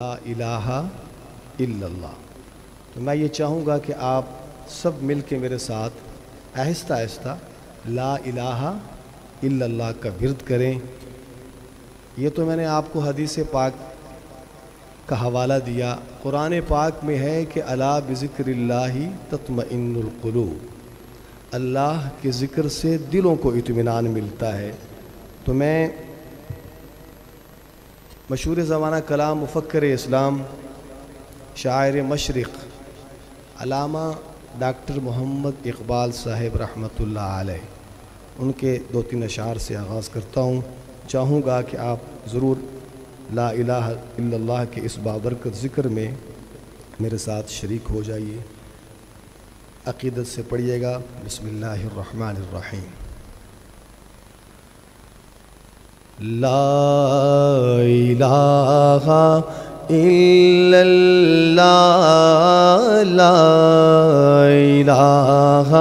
لا الہ الا اللہ۔ تو میں یہ چاہوں گا کہ آپ سب مل کے میرے ساتھ آہستہ آہستہ لا الہ الا اللہ کا ورد کریں۔ یہ تو میں نے آپ کو حدیث پاک کا حوالہ دیا، قرآن پاک میں ہے کہ الا بذکر اللہ تطمئن القلوب، اللہ کے ذکر سے دلوں کو اطمینان ملتا ہے۔ تو میں مشہور زمانہ کلام مفکر اسلام شاعر مشرق علامہ ڈاکٹر محمد اقبال صاحب رحمۃ اللہ علیہ، ان کے 2-3 اشعار سے آغاز کرتا ہوں۔ چاہوں گا کہ آپ ضرور لا الہ الا اللہ کے اس بابرکت ذکر میں میرے ساتھ شریک ہو جائیے۔ عقیدت سے پڑھیے گا۔ بسم اللہ الرحمن الرحیم۔ لا الہ الا اللہ، لا الہ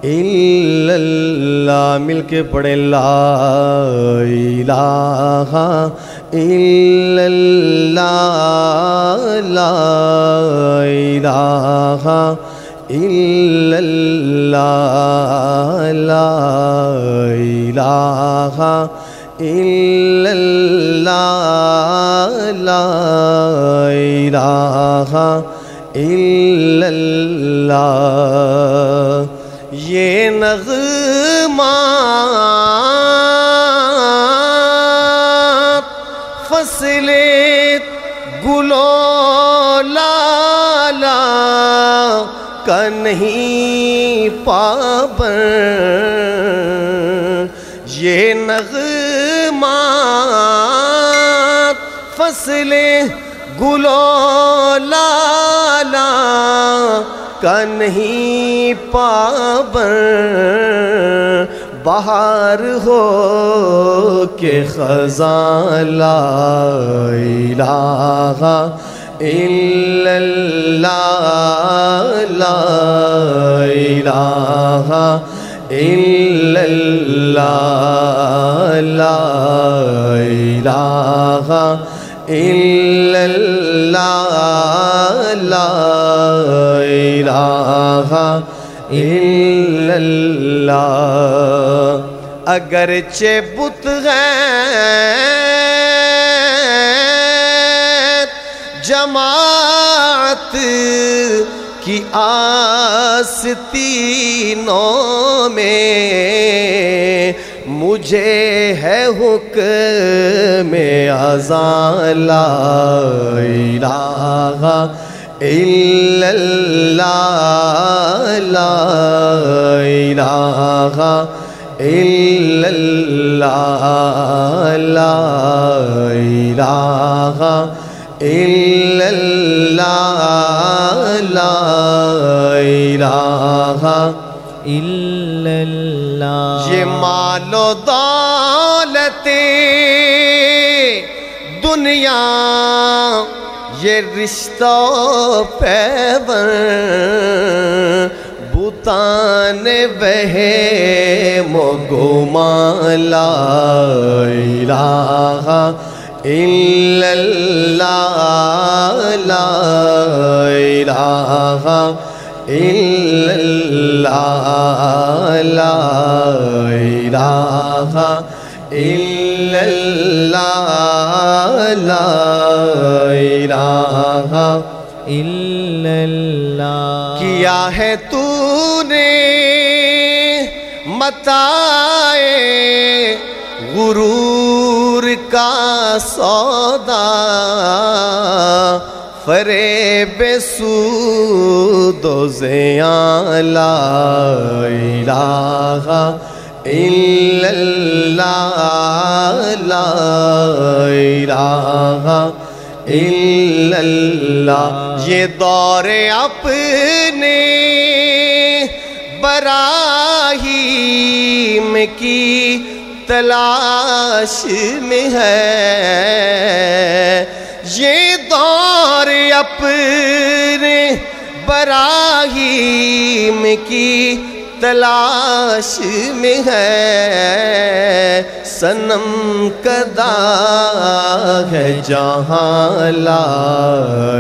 الا اللہ، مل کے پڑھیں لا الہ الا اللہ، لا الہ الا اللہ، لا الہ الا اللہ، لا الہ الا اللہ۔ یہ نغمات فصل گل و لالا کا نہیں پابند، یہ نغمات فصل گل و لالا کا نہیں پابند، بہار ہو کہ خزاں لا الہ الا اللہ، لا الہ الا اللہ، لا الہ الا اللہ، لا الہ الا اللہ۔ اگرچہ بت غیر جماعت کی آستینوں میں، مجھے ہے حکم اذان لا الہ الا اللہ، لا الہ الا اللہ، لا الہ الا اللہ، لا الہ الا اللہ۔ یہ مال و دولت دنیا، یہ رشتہ و پیوند، بتان وہم و گمان، لا الہ الا اللہ، لا الہ الا اللہ، لا الہ الا اللہ، لا الہ الا اللہ۔ کیا ہے تو نے متاع غرور کا سودا، فریب سود و زیاں، لا الہ الا اللہ، لا الہ الا اللہ۔ یہ دور اپنے براہیم کی تلاش میں ہے، یہ دور اپنے براہیم کی تلاش میں ہے صنم کدا ہے جہاں لا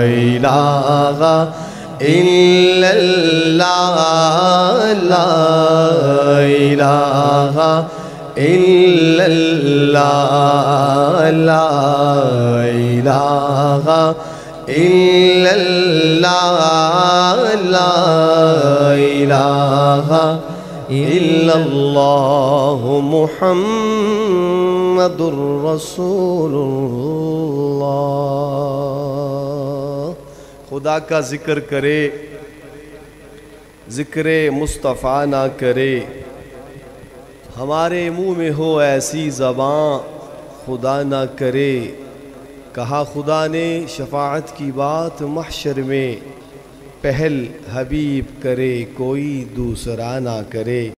الہ الا اللہ لا الہ الا اللہ لا الہ الا اللہ لا الہ الا اللہ محمد الرسول اللہ۔ خدا کا ذکر کرے ذکر مصطفیٰ نہ کرے، ہمارے منہ میں ہو ایسی زبان خدا نہ کرے۔ کہا خدا نے شفاعت کی بات محشر میں، پہل حبیب کرے کوئی دوسرا نہ کرے۔